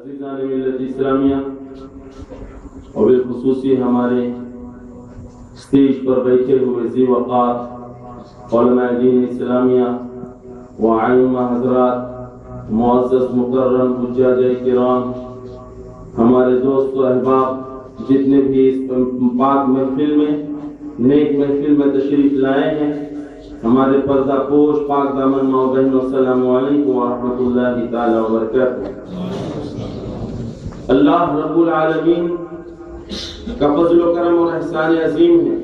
عزیزان ملت اسلامیہ اور بالخصوصی ہمارے اسٹیج پر بیٹھے ہوئے ذی وقار علماء دین اسلامیہ وعلماء حضرات، معزز مکرم حجاج کرام، ہمارے دوست و احباب جتنے بھی اس پاک محفل میں نیک محفل میں تشریف لائے ہیں، ہمارے پردہ پوش پاک دامن ماں بہنوں، السلام علیکم ورحمۃ اللہ تعالی وبرکاتہ۔ اللہ رب العالمین کا فضل و کرم اور احسان عظیم ہے،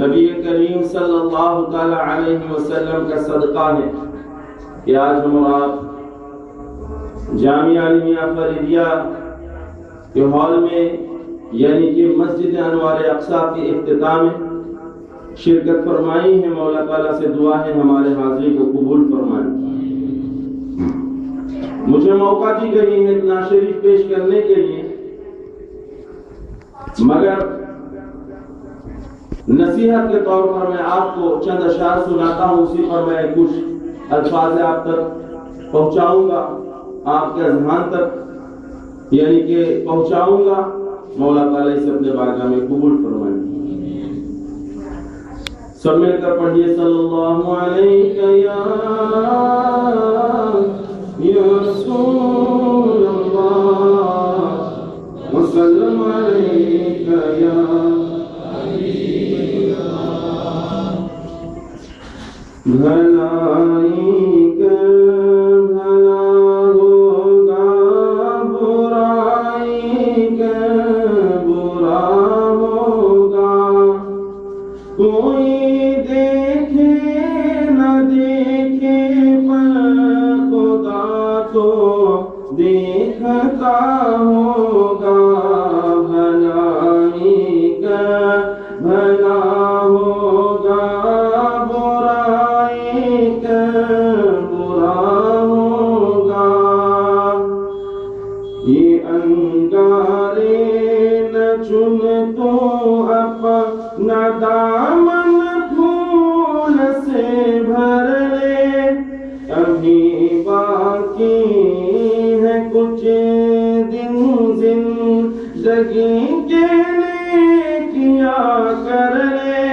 نبی کریم صلی اللہ تعالی علیہ وسلم کا صدقہ ہے کہ آج ہم اور آپ جامعہ عالمیہ فریدیہ کے ہال میں یعنی کہ مسجد انوار اقصی کے افتتاح میں شرکت فرمائی ہے۔ مولا تعالیٰ سے دعا ہے ہمارے حاضری کو قبول فرمائیں۔ مجھے موقع دی گئی ہے نعت شریف پیش کرنے کے لیے، مگر نصیحت کے طور پر میں آپ کو چند اشعار سناتا ہوں، اسی پر میں کچھ الفاظ آپ تک پہنچاؤں گا، آپ کے اذہان تک یعنی کہ پہنچاؤں گا۔ مولا تعالیٰ اسے اپنے بارگاہ میں قبول فرمائیں۔ سب مل کر پڑھیے صلی اللہ علیہ یا رسول اللہ وسلم علیہ یا حبیب اللہ۔ بھلائی کر بھلا ہوگا، برائی کر برا ہوگا، کوئی دیکھے نہ دیکھے پر خدا تو دیکھتا ہوگا۔ بھلائی کا بھلا ہوگا، برائی کا برا ہوگا، یہ انگارے نہ چن تو اپنا دامن پھول سے بھر لے، ابھی باقی ہے کچھ دن زندگی کے لیے کیا کر لے،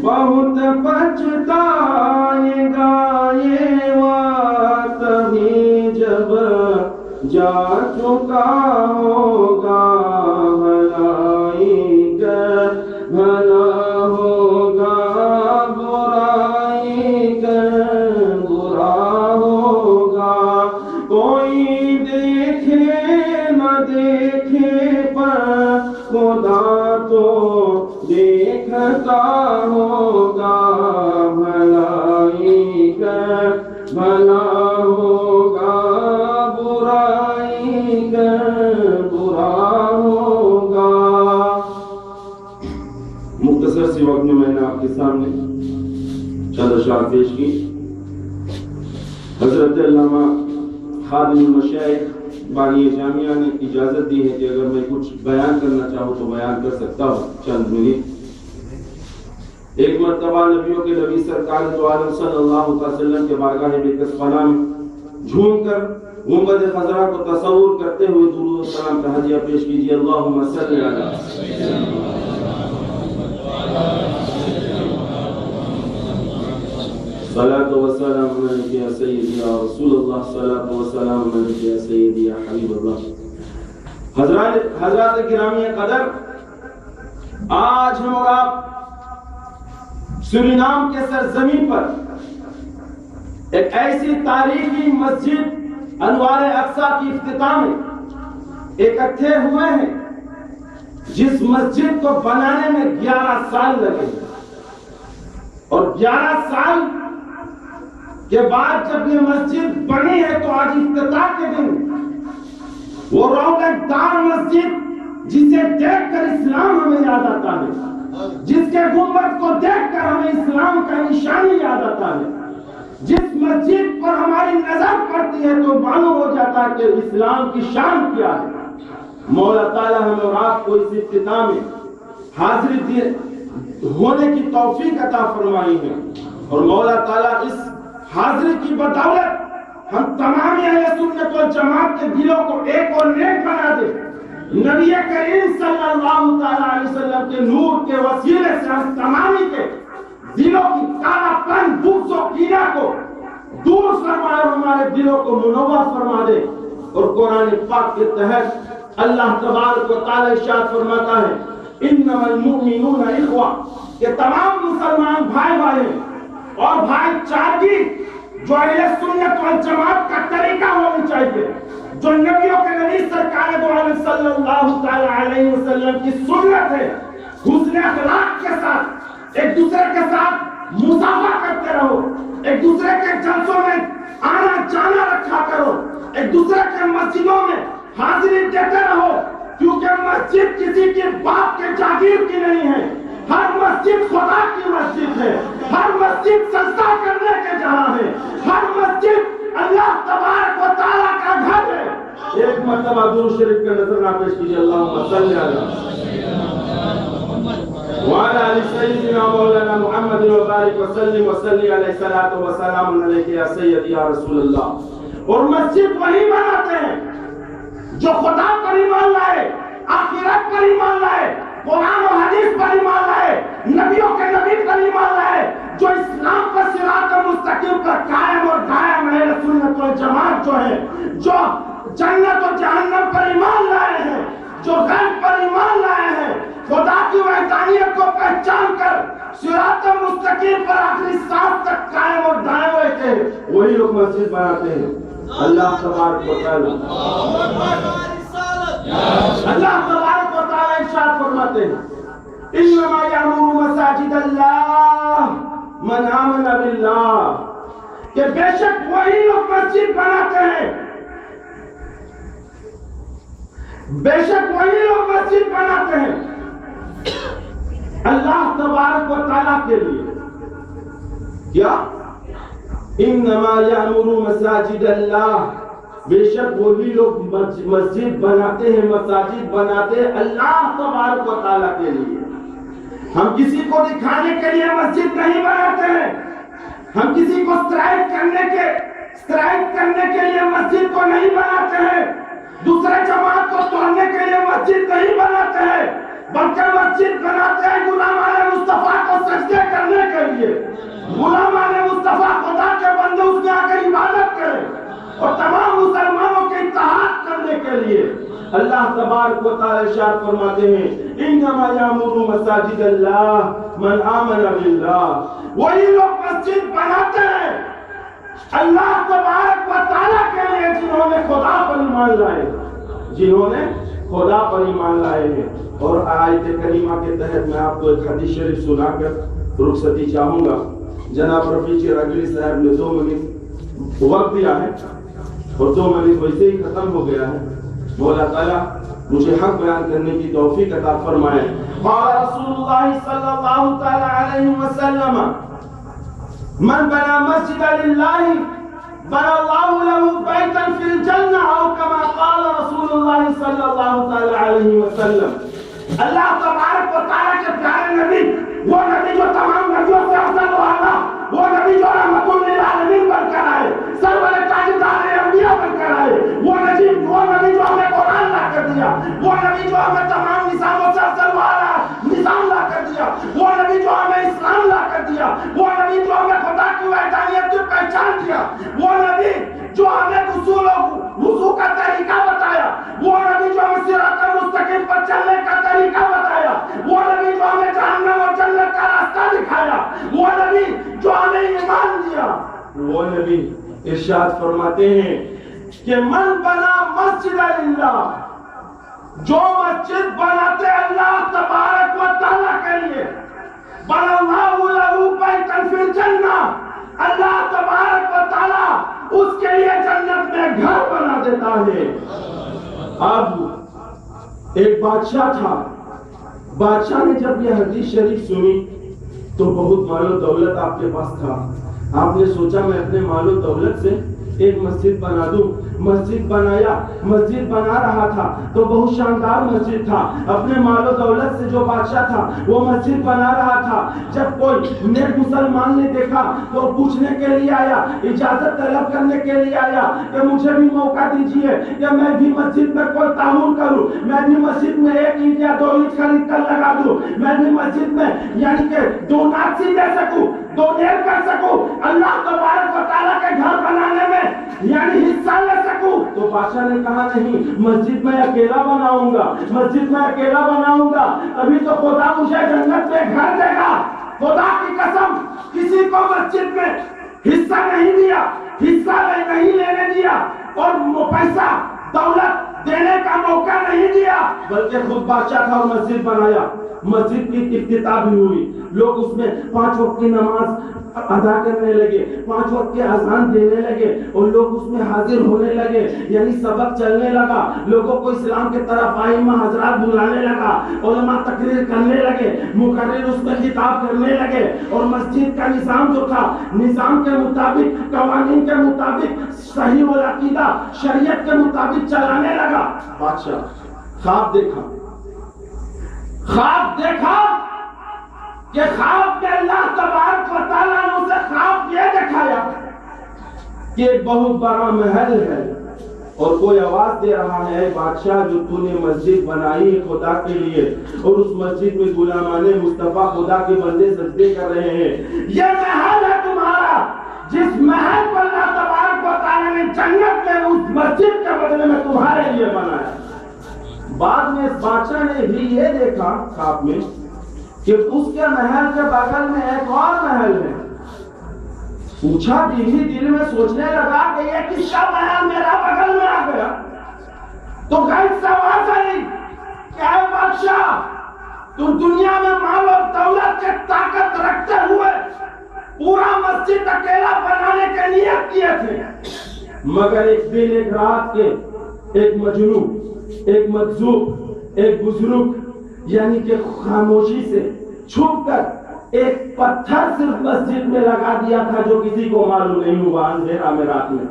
بہت پچھتائے گا یہ وقت بھی جب جا چکا ہوگا۔ بھلائی کا بھلا ہوگا، برائی کا برا ہوگا، کوئی دیکھے نہ دیکھے پر خدا تو دیکھتا ہوگا۔ بھلائی کا بھلا ہوگا، برائی کا برا ہوگا۔ مختصر سی وقت میں میں نے آپ کے سامنے چند اشعار پیش کی۔ حضرت علامہ خادم المشائخ بانی جامعہ نے اجازت دی ہے کہ اگر میں کچھ بیان کرنا چاہوں تو بیان کر سکتا ہوں چند منٹ۔ ایک مرتبہ نبیوں کے نبی سرکار دو عالم صلی اللہ علیہ وسلم کے بارگاہ بکسفانہ میں جھوم کر گنبد خضرا کو تصور کرتے ہوئے درود و سلام کا ہدیہ پیش کیجیے۔ اللہم صلی علی صلاۃ و سلام علیک یا سیدی یا رسول اللہ، صلاۃ و سلام علیک یا سیدی یا حبیب اللہ۔ حضرات گرامی قدر، آج ہم اور آپ سورینام کے سرزمین پر ایک ایسی تاریخی مسجد انوار اقصی کی افتتاح میں اکٹھے ہوئے ہیں جس مسجد کو بنانے میں 11 سال لگے، اور 11 سال کے بعد جب یہ مسجد بنی ہے تو آج افتتاح کے دن وہ رونق دار مسجد جسے دیکھ کر اسلام ہمیں یاد آتا ہے، جس کے گنبد کو دیکھ کر ہمیں اسلام کا نشانی یاد آتا ہے، جس مسجد پر ہماری نظر پڑتی ہے تو معلوم ہو جاتا ہے کہ اسلام کی شان کیا ہے۔ مولا تعالیٰ ہمیں اور آپ کو اس افتتاح میں حاضری ہونے کی توفیق عطا فرمائی ہے، اور مولا تعالیٰ اس حاضری کی بدولت ہم تمام اہل سنت والجماعت کے دلوں کو ایک اور نیک بنا دے. نبی کریم صلی اللہ تعالی علیہ وسلم کے نور کے وسیلے سے ہم تمامی کے دلوں کی کالا پن بغض و کینہ کو دور فرمائے اور ہمارے دلوں کو منور فرما دے. اور قرآن پاک کے تحت اللہ تبارک و تعالی ارشاد فرماتا ہے انما المؤمنون اخوہ کہ تمام مسلمان بھائی بھائی ہیں. اور بھائی چارگی جو اہل سنت والجماعت کا طریقہ ہونی چاہیے, جو نبیوں کے نبی سرکار دو عالم صلی اللہ تعالی علیہ وسلم کی سنت ہے, حسن اخلاق کے ساتھ ایک دوسرے کے ساتھ مصافحہ کرتے رہو, ایک دوسرے کے جلسوں میں آنا جانا رکھا کرو, ایک دوسرے کے مسجدوں میں حاضری دیتے رہو, کیونکہ مسجد کسی کے باپ کے جاگیر کی نہیں ہے. ہر مسجد خدا کی مسجد ہے, ہر مسجد سجدہ کرنے کے جہاں ہے, ہر مسجد اللہ تبارک و تعالیٰ کا گھر ہے. ایک مرتبہ درود شریف کا نظرانہ پیش کیجیے. اللہم صلی علی وعلی آل سیدنا مولانا محمد وبارک وسلم وصلی علیہ الصلوۃ والسلام علیک یا سیدی یا رسول اللہ. اور مسجد وہی بناتے ہیں جو خدا پر ایمان لائے, آخرت پر ایمان لائے, قرآن و حدیث پر ایمان لائے, نبیوں کے نبی پر ایمان لائے, جو اسلام پر صراط مستقیم پر قائم اور دائم اہل سنت والجماعت جو ہے, جو جنت و جہنم پر ایمان لائے ہیں, جو غیب پر ایمان لائے ہیں, خدا کی وحدانیت کو پہچان کر صراط مستقیم پر آخری سانس تک قائم اور دائم رہتے ہیں, وہی لوگ مسجد بناتے ہیں. اللہ تبارک و تعالی ارشاد فرماتے ہیں انما یامر مساجد اللہ من آمن باللہ کہ بے شک وہی لوگ مسجد بناتے ہیں, بے شک وہی لوگ مسجد بناتے ہیں اللہ تبارک و تعالیٰ کے لیے. کیا انما یامر مساجد اللہ, بے شک وہی لوگ مسجد بناتے ہیں, مساجد بناتے ہیں اللہ تبارک و تعالیٰ کے لیے. ہم کسی کو دکھانے کے لیے مسجد نہیں بناتے ہیں, ہم کسی کو اسٹرائک کرنے کے لیے مسجد کو نہیں بناتے ہیں, دوسرے جماعت کو توڑنے کے لیے مسجد نہیں بناتے ہیں, بلکہ مسجد بناتے ہیں غلامان مصطفیٰ کو سجدے کرنے کے لیے. غلامان مصطفیٰ خدا کے بندے اس میں آ کر عبادت کریں اور تمام مسلمانوں کے اتحاد کرنے کے لیے. اللہ تبارک و تعالی ارشاد فرماتے ہیں انما یامر مساجد اللہ من آمن باللہ, وہی لوگ مسجد بناتے ہیں اللہ تبارک و تعالی کے لیے جنہوں نے خدا پر ایمان لائے, جنہوں نے خدا پر ایمان لائے ہیں. اور آیت کریمہ کے تحت میں آپ کو ایک حدیث شریف سنا کر رخصتی چاہوں گا. جناب رفیع رگلی صاحب نے 2 منٹ وقت دیا ہے اور 2 منٹ ویسے ہی ختم ہو گیا ہے. مولا تعالیٰ مجھے حق بیان کرنے کی توفیق عطا فرمائے. قال رسول اللہ صلی اللہ تعالی علیہ وسلم من بنا مسجد للہ بنا اللہ له بیتا فی الجنہ او کما قال رسول اللہ صلی اللہ تعالی علیہ وسلم. اللہ تبارک و تعالیٰ کے پیارے نبی, وہ نبی جو تمام نبیوں سے افضل و اعلیٰ, وہ نبی جو رحمت للعالمین بن کر آئے, سرور تاجدار انبیاء بن کر آئے, وہ نبی جو ہمیں قرآن لا کر دیا, وہ نبی جو ہمیں تمام نظاموں سے افضل و اعلیٰ نظام لا کر دیا, وہ نبی جو ہمیں اسلام لا کر دیا, وہ نبی جو ہمیں خدا کی وحدانیت کی پہچان دیا, وہ نبی جو ہمیں اصول وضو کا طریقہ بتایا, وہ نبی جو ہمیں صراط مستقیم پر چلنے کا طریقہ بتایا, وہ نبی جو ہمیں جہنم اور جنت کا راستہ دکھایا, وہ نبی جو ہمیں ایمان دیا, وہ نبی ارشاد فرماتے ہیں کہ من بنا مسجد للہ, جو مسجد بناتے اللہ تبارک و تعالیٰ کے لیے, بنا اللہ له بیتا فی الجنہ, اللہ تبارک و تعالیٰ اس کے لیے جنت میں گھر بنا دیتا ہے. اب ایک بادشاہ تھا, بادشاہ نے جب یہ حدیث شریف سنی تو بہت مال و دولت آپ کے پاس تھا. آپ نے سوچا میں اپنے مال و دولت سے ایک مسجد بنا دوں. مسجد بنایا. مسجد بنا رہا تھا تو بہت شاندار مسجد تھا. اپنے مال و دولت سے جو بادشاہ تھا وہ مسجد بنا رہا تھا. جب کوئی نیک مسلمان نے دیکھا تو پوچھنے کے لیے آیا, اجازت طلب کرنے کے لیے آیا کہ مجھے بھی موقع دیجیے کہ میں بھی مسجد میں کوئی تعاون کروں, میں بھی مسجد میں ایک اینٹ یا 2 اینٹ خرید کر لگا دوں, میں بھی مسجد میں یعنی کہ 2 ناچی دے سکوں, ڈونیٹ کر سکوں, اللہ تبارک و تعالیٰ کے گھر بنانے میں یعنی حصہ لے سکوں. تو بادشاہ نے کہا نہیں, مسجد میں اکیلا بناؤں گا, مسجد میں اکیلا بناؤں گا, ابھی تو خدا مجھے جنت میں گھر دے گا. خدا کی قسم کسی کو مسجد میں حصہ نہیں دیا, حصہ نہیں لینے دیا اور پیسہ دولت دینے کا موقع نہیں دیا, بلکہ خود بادشاہ تھا اور مسجد بنایا. مسجد کی افتتاح بھی ہوئی. لوگ اس میں 5 وقت کی نماز ادا کرنے لگے, 5 وقت کی اذان دینے لگے اور لوگ اس میں حاضر ہونے لگے. یعنی سبق چلنے لگا, لوگوں کو اسلام کے طرف ائمہ حضرات بلانے لگا, علماء تقریر کرنے لگے, مقرر اس میں خطاب کرنے لگے اور مسجد کا نظام جو تھا نظام کے مطابق, قوانین کے مطابق, صحیح والعقیدہ شریعت کے مطابق چلانے لگا. بادشاہ خواب دیکھا کہ خواب میں اللہ تبارک و تعالیٰ نے اسے خواب یہ دکھایا کہ ایک بہت بڑا محل ہے اور کوئی آواز دے رہا ہے, بادشاہ جو تو نے مسجد بنائی خدا کے لیے اور اس مسجد میں غلامان مصطفیٰ خدا کے بندے سجدے کر رہے ہیں, یہ محل ہے تمہارا جس محل کو اللہ تبارک و تعالیٰ نے جنت میں اس مسجد کے بدلے میں تمہارے لیے بنایا. بعد میں اس بادشاہ نے بھی یہ دیکھا خواب میں کہ اس کے محل کے بغل میں ایک اور محل ہے. پوچھا, دل میں سوچنے لگا کہ یہ کس کا محل میرا بغل میں آ گیا. تو غیب سے آواز آئی, کیا ہے بادشاہ, تم دنیا میں مال اور دولت کے طاقت رکھتے ہوئے پورا مسجد اکیلا بنانے کے نیت کیے تھے, مگر ایک دن ایک رات کے ایک مجنون, ایک مجذوب, ایک بزرگ یعنی کہ خاموشی سے چھپ کر ایک پتھر صرف مسجد میں لگا دیا تھا جو کسی کو معلوم نہیں ہوا. اندھیرا میں رات میں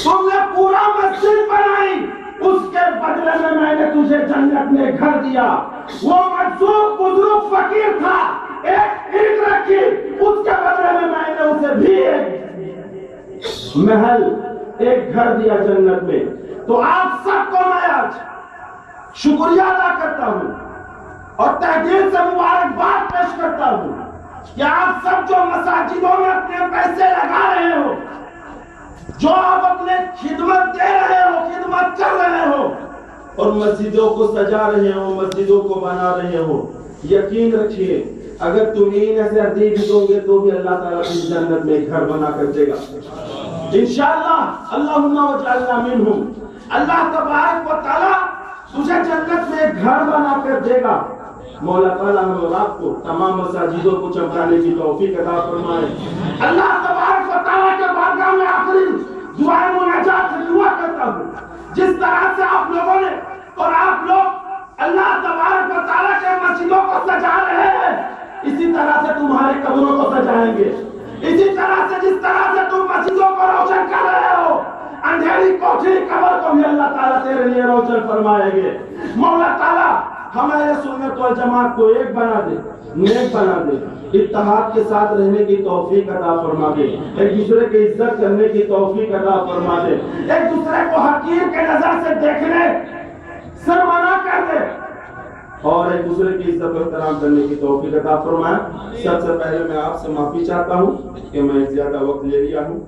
تم نے پورا مسجد بنائی, اس کے بدلے میں نے تجھے جنت میں گھر دیا. وہ مجذوب بزرگ فقیر تھا, ایک اینٹ رکھی, اس کے بدلے میں نے اسے بھی ایک محل, ایک گھر دیا جنت میں. تو آپ سب کو میں آج شکریہ ادا کرتا ہوں اور تہ دل سے مبارکباد پیش کرتا ہوں کہ آپ سب جو مساجدوں میں اپنے پیسے لگا رہے ہو, جو آپ اپنے خدمت دے رہے ہو, خدمت کر رہے ہو اور مسجدوں کو سجا رہے ہو, مسجدوں کو بنا رہے ہو, یقین رکھیے اگر تم انہیں دے بھی دو گے تو بھی اللہ تعالیٰ کی جنت میں گھر بنا کر دے گا انشاءاللہ. اللہم وجعلنا منہم. اللہ تبارک و تعالیٰ تجھے جنت میں ایک گھر بنا کر دے گا. مولا تعالیٰ ہم اور آپ کو تمام مساجدوں کو چمکانے کی توفیق عطا فرمائے. اللہ تبارک و تعالیٰ کے بارگاہ میں آخری دعائے مناجات سے دعا کرتا ہوں, جس طرح سے آپ لوگوں نے اور آپ لوگ اللہ تبارک و تعالیٰ کے مسجدوں کو سجا رہے ہیں, اسی طرح سے تمہارے قبروں کو سجائیں گے. اسی طرح سے جس طرح سے تم مسجدوں کو روشن کر رہے ہو, اندھیری کوٹھی قبر کو بھی اللہ تعالیٰ تیرے لیے روشن فرمائیں گے. مولا تعالیٰ ہمارے سنت والجماعت کو ایک بنا دے, نیک بنا دے, اتحاد کے ساتھ رہنے کی توفیق عطا فرما دے, ایک دوسرے کی عزت کرنے کی توفیق عطا فرما دے, ایک دوسرے کو حقیر کے نظر سے دیکھنے سے منع کر دے اور ایک دوسرے کی عزت و احترام کرنے کی توفیق عطا فرمائے. سب سے پہلے میں آپ سے معافی چاہتا ہوں کہ میں زیادہ وقت لے لیا ہوں.